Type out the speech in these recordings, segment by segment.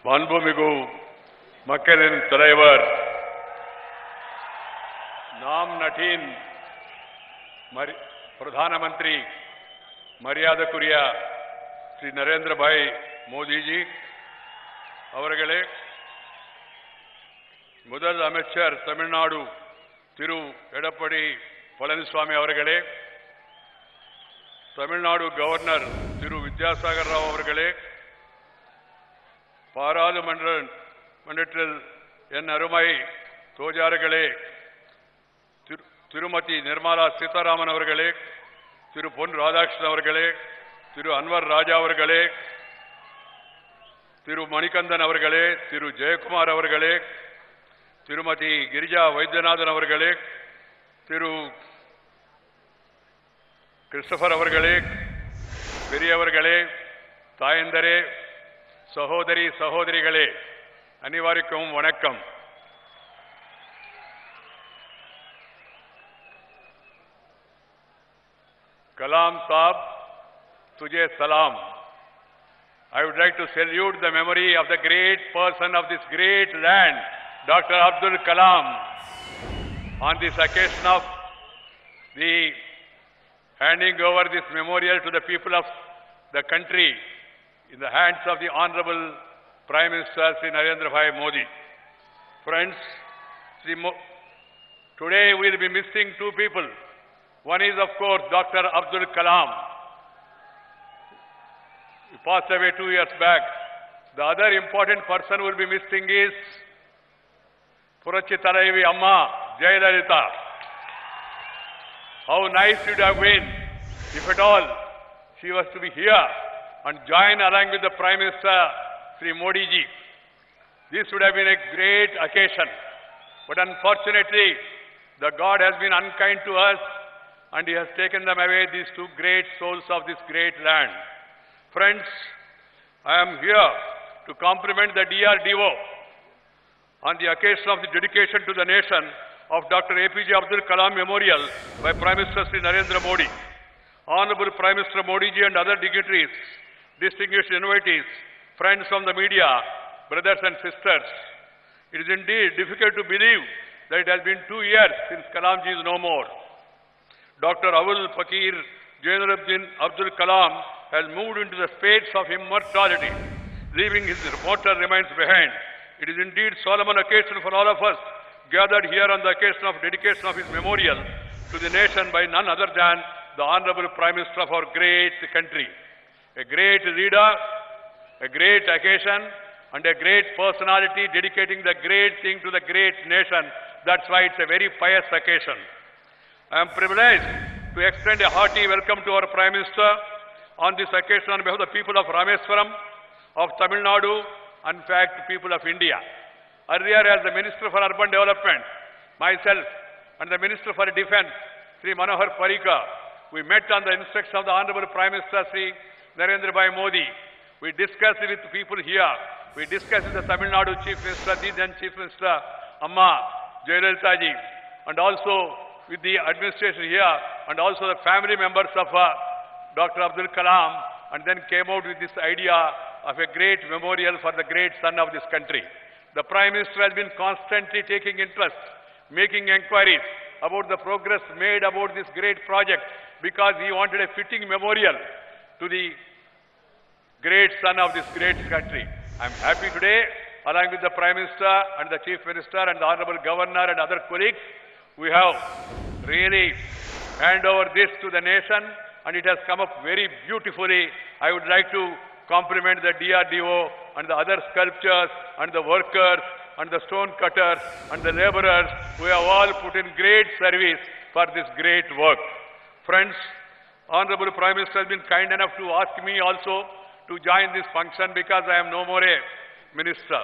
மாண்புமிகு மக்களின் தலைவர் நாம் நட்டின் பிரதான மந்திரி மரியாதைக்குரிய ஸ்ரீ நரேந்திர பாய் மோடிஜி அவர்களே, முதல் அமைச்சர் தமிழ்நாடு திரு எடப்பாடி பழனிசாமி அவர்களே, தமிழ்நாடு கவர்னர் திரு வித்யாசாகர் ராவ் அவர்களே, பாராளுமன்றத்தில் என் அருமை தோழர்களே, திருமதி நிர்மலா சீதாராமன் அவர்களே, திரு பொன் ராதாகிருஷ்ணன் அவர்களே, திரு அன்வர் ராஜா அவர்களே, திரு மணிகந்தன் அவர்களே, திரு ஜெயக்குமார் அவர்களே, திருமதி கிரிஜா வைத்தியநாதன் அவர்களே, திரு கிறிஸ்டபர் அவர்களே, பெரியவர்களே, தாயந்தரே, சகோதரி சகோதரிகளே, அனைவருக்கும் வணக்கம். Kalam Saab, Tujhe Salam. I would like to salute the memory of the great person of this great land, Dr. Abdul Kalam, on this occasion of the handing over this memorial to the people of the country in the hands of the Honorable Prime Minister Sri Narendra Bhai Modi. Friends, today we will be missing two people. One is, of course, Dr. Abdul Kalam. He passed away 2 years back. The other important person who will be missing is Purachitaraivi Amma Jayalalitha. How nice it would have been if at all she was to be here and join along with the Prime Minister Sri Modi ji. This would have been a great occasion. But unfortunately, the God has been unkind to us, and He has taken them away, these two great souls of this great land. Friends, I am here to compliment the DRDO on the occasion of the dedication to the nation of Dr. APJ Abdul Kalam Memorial by Prime Minister Sri Narendra Modi. Honorable Prime Minister Modi ji and other dignitaries, distinguished invitees, friends from the media, brothers and sisters, it is indeed difficult to believe that it has been 2 years since Kalam ji is no more. Dr. Awul Fakir Jainuddin Abdul Kalam has moved into the space of immortality, leaving his mortal remains behind. It is indeed solemn occasion for all of us gathered here on the occasion of dedication of his memorial to the nation by none other than the Honorable Prime Minister of our great country. A great leader, a great occasion, and a great personality dedicating the great thing to the great nation. That's why it's a very pious occasion. I am privileged to extend a hearty welcome to our Prime Minister on this occasion on behalf of the people of Rameswaram, of Tamil Nadu, and in fact, people of India. Earlier, as the Minister for Urban Development, myself and the Minister for Defence, Sri Manohar Parrikar, we met on the instruction of the Honorable Prime Minister Sri Narendra Bhai Modi. We discussed with people here. We discussed with the Tamil Nadu Chief Minister, the then Chief Minister Amma Jayalalitha ji, and also with the administration here, and also the family members of Dr. Abdul Kalam, and then came out with this idea of a great memorial for the great son of this country. The Prime Minister has been constantly taking interest, making inquiries about the progress made about this great project, because he wanted a fitting memorial to the great son of this great country. I am happy today, along with the Prime Minister and the Chief Minister and the Honorable Governor and other colleagues, we have really handed over this to the nation, and it has come up very beautifully. I would like to compliment the DRDO and the other sculptors and the workers and the stone cutters and the laborers who have all put in great service for this great work. Friends, Honorable Prime Minister has been kind enough to ask me also to join this function because I am no more a minister.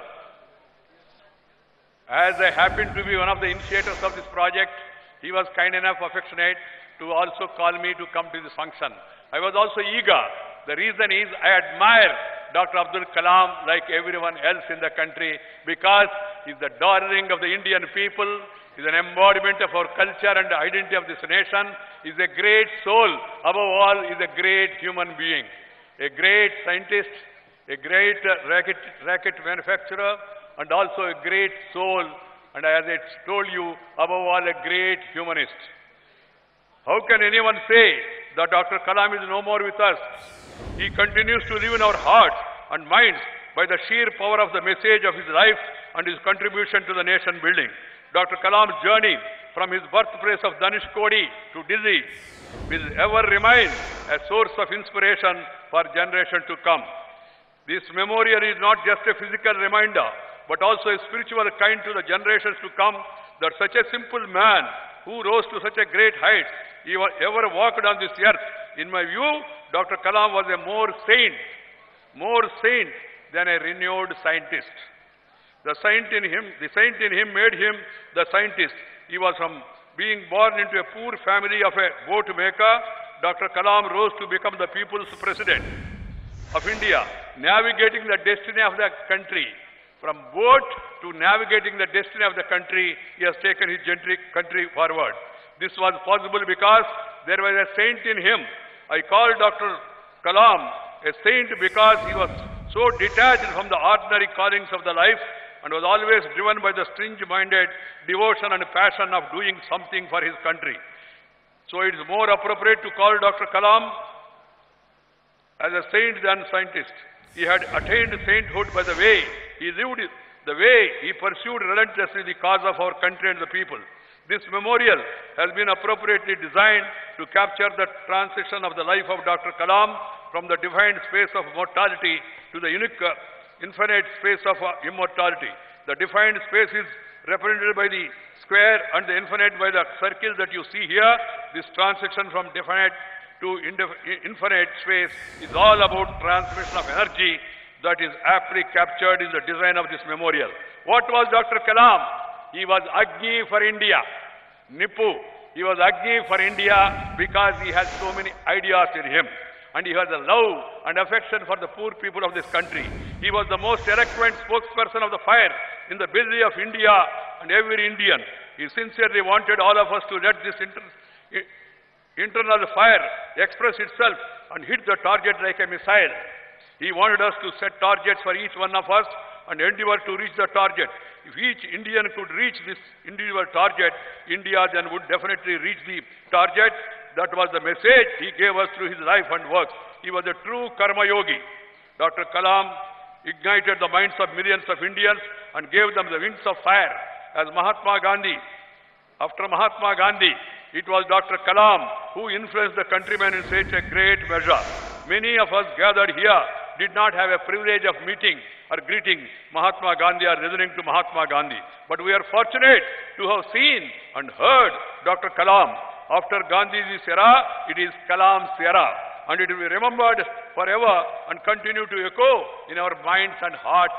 As I happen to be one of the initiators of this project, he was kind enough, affectionate, to also call me to come to this function. I was also eager. The reason is I admire Dr. Abdul Kalam like everyone else in the country because he is the darling of the Indian people, he is an embodiment of our culture and the identity of this nation, he is a great soul, above all, he is a great human being, a great scientist, a great racket manufacturer, and also a great soul, and as I told you, above all, a great humanist. How can anyone say that Dr. Kalam is no more with us? He continues to live in our hearts and minds by the sheer power of the message of his life and his contribution to the nation building. Dr. Kalam's journey from his birthplace of Dhanishkodi to Delhi will ever remain a source of inspiration for generations to come. This memorial is not just a physical reminder, but also a spiritual kind to the generations to come, that such a simple man who rose to such a great height ever walked on this earth. In my view, Dr. Kalam was a more saint than a renowned scientist. The saint in him made him the scientist. He was from being born into a poor family of a boat maker. Dr. Kalam rose to become the people's president of India, navigating the destiny of the country. From boat to navigating the destiny of the country, he has taken his country forward. This was possible because there was a saint in him. I call Dr. Kalam a saint because he was so detached from the ordinary callings of the life and was always driven by the strange-minded devotion and passion of doing something for his country. So it is more appropriate to call Dr. Kalam as a saint than scientist. He had attained sainthood by the way he lived, the way he pursued relentlessly the cause of our country and the people. This memorial has been appropriately designed to capture the transition of the life of Dr. Kalam from the defined space of mortality to the unique, infinite space of immortality. The defined space is represented by the square and the infinite by the circle that you see here. This transition from definite to infinite space is all about transmission of energy that is aptly captured in the design of this memorial. What was Dr. Kalam? He was Agni for India. Nipu. He was Agni for India because he had so many ideas in him. And he has a love and affection for the poor people of this country. He was the most eloquent spokesperson of the fire in the belly of India and every Indian. He sincerely wanted all of us to let this internal fire express itself and hit the target like a missile. He wanted us to set targets for each one of us and endeavor to reach the target. If each Indian could reach this individual target, India then would definitely reach the target. That was the message he gave us through his life and works. He was a true karma yogi. Dr. Kalam ignited the minds of millions of Indians and gave them the wings of fire. As Mahatma Gandhi, after Mahatma Gandhi, it was Dr. Kalam who influenced the countrymen in such a great measure. Many of us gathered here did not have a privilege of meeting or greeting Mahatma Gandhi or listening to Mahatma Gandhi. But we are fortunate to have seen and heard Dr. Kalam. After Gandhi's era, it is Kalam's era. And it will be remembered forever and continue to echo in our minds and hearts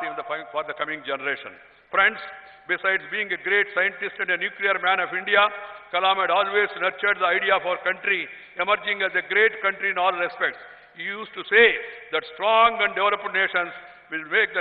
for the coming generation. Friends, besides being a great scientist and a nuclear man of India, Kalam had always nurtured the idea of our country emerging as a great country in all respects. He used to say that strong and developed nations will make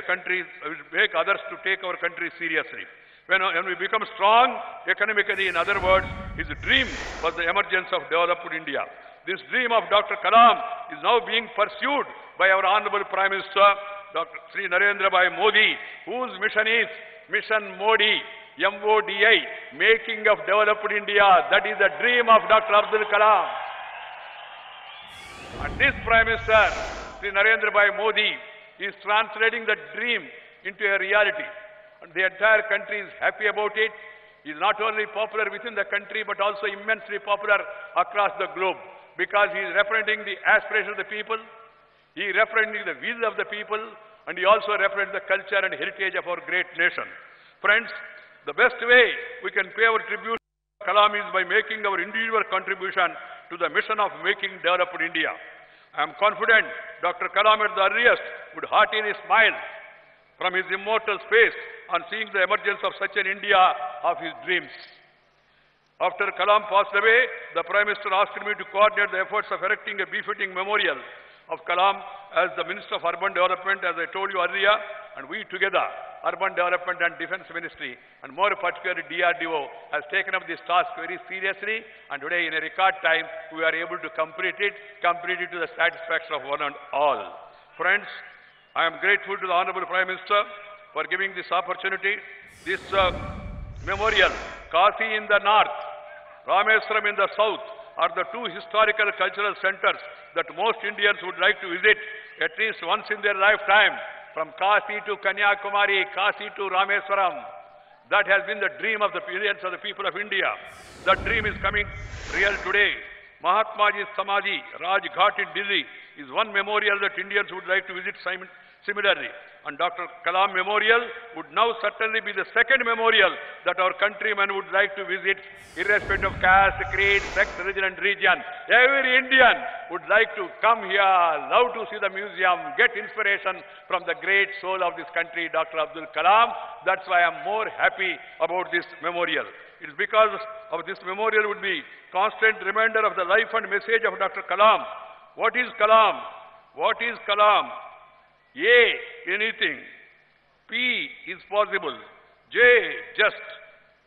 others to take our country seriously. When we become strong economically, in other words, his dream was the emergence of developed India. This dream of Dr. Kalam is now being pursued by our Honorable Prime Minister, Dr. Sri Narendra Bhai Modi, whose mission is Mission Modi, MODI, making of developed India. That is the dream of Dr. Abdul Kalam. And this Prime Minister, Sri Narendra Bhai Modi, is translating the dream into a reality. And the entire country is happy about it. He is not only popular within the country, but also immensely popular across the globe, because he is representing the aspirations of the people, he is representing the will of the people, and he also represents the culture and heritage of our great nation. Friends, the best way we can pay our tribute to Kalam is by making our individual contribution to the mission of making developed India. I am confident Dr. Kalam at the earliest would heartily smile from his immortal space on seeing the emergence of such an India of his dreams. After Kalam passed away, the Prime Minister asked me to coordinate the efforts of erecting a befitting memorial of Kalam as the Minister of Urban Development, as I told you earlier, and we together, Urban Development and Defence Ministry, and more particularly DRDO, has taken up this task very seriously, and today in a record time, we are able to complete it to the satisfaction of one and all. Friends, I am grateful to the Honorable Prime Minister for giving this opportunity. This memorial, Kasi in the north, Rameswaram in the south, are the two historical cultural centers that most Indians would like to visit at least once in their lifetime. From Kasi to Kanyakumari, Kasi to Rameswaram. That has been the dream of the millions of the people of India. That dream is coming real today. Mahatmaji's Samadhi, Raj Ghat in Delhi, is one memorial that Indians would like to visit similarly. And Dr. Kalam Memorial would now certainly be the second memorial that our countrymen would like to visit, irrespective of caste, creed, sex, religion and region. Every Indian would like to come here, love to see the museum, get inspiration from the great soul of this country, Dr. Abdul Kalam. That's why I'm more happy about this memorial. It's because of this memorial would be constant reminder of the life and message of Dr. Kalam. What is Kalam? What is Kalam? A, anything. P, is possible. J, just.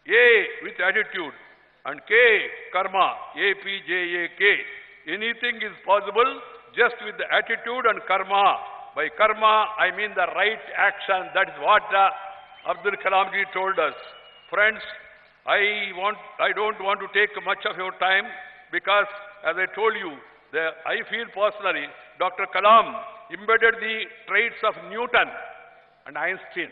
A, with attitude. And K, karma. A-P-J-A-K. Anything is possible just with the attitude and karma. By karma, I mean the right action. That is what Abdul Kalam ji told us. Friends, I don't want to take much of your time because, as I told you, I feel personally, Dr. Kalam embedded the traits of Newton and Einstein,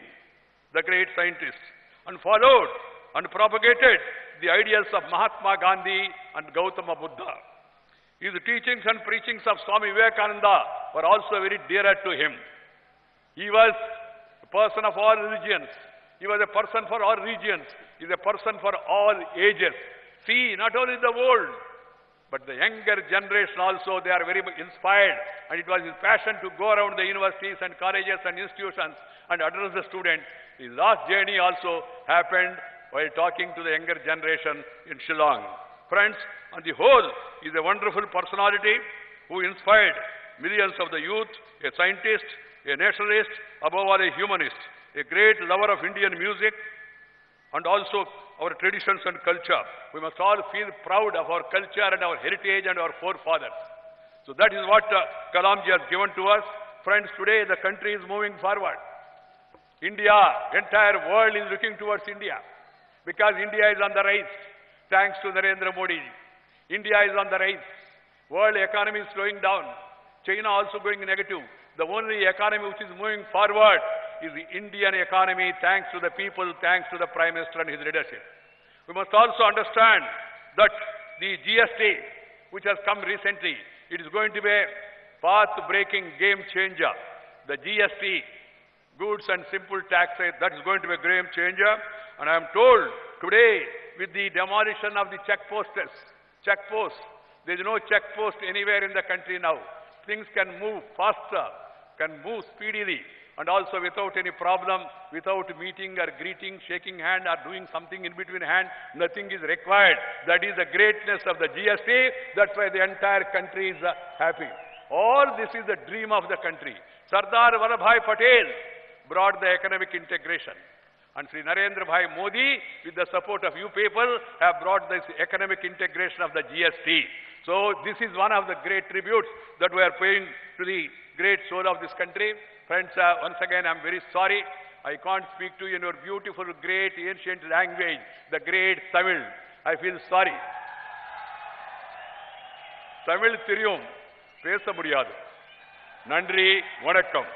the great scientists, and followed and propagated the ideals of Mahatma Gandhi and Gautama Buddha. His teachings and preachings of Swami Vivekananda were also very dear to him. He was a person of all religions. He was a person for all regions. He is a person for all ages. See, not only the old, but the younger generation also, they are very inspired. And it was his passion to go around the universities and colleges and institutions and address the students. His last journey also happened while talking to the younger generation in Shillong. Friends, on the whole, he is a wonderful personality who inspired millions of the youth, a scientist, a nationalist, above all a humanist, a great lover of Indian music, and also our traditions and culture. We must all feel proud of our culture and our heritage and our forefathers. So that is what Kalamji has given to us. Friends, today the country is moving forward. India, entire world is looking towards India because India is on the rise, thanks to Narendra Modi. India is on the rise. World economy is slowing down. China also going negative. The only economy which is moving forward is the Indian economy, thanks to the people, thanks to the Prime Minister and his leadership. We must also understand that the GST, which has come recently, it is going to be a path-breaking game changer. The GST, goods and simple tax rate, that is going to be a game changer. And I am told today, with the demolition of the checkposts, there is no checkpost anywhere in the country now. Things can move faster, can move speedily, and also without any problem, without meeting or greeting, shaking hand or doing something in between hand, nothing is required. That is the greatness of the GST. That's why the entire country is happy. All this is the dream of the country. Sardar Vallabhbhai Patel brought the economic integration. And Sri Narendra Bhai Modi, with the support of you people, have brought this economic integration of the GST. So this is one of the great tributes that we are paying to the great soul of this country. Friends, once again, I'm very sorry. I can't speak to you in your beautiful, great, ancient language, the great Tamil. I feel sorry. Tamil Thiriyum, பேச முடியாது. நன்றி, வணக்கம்.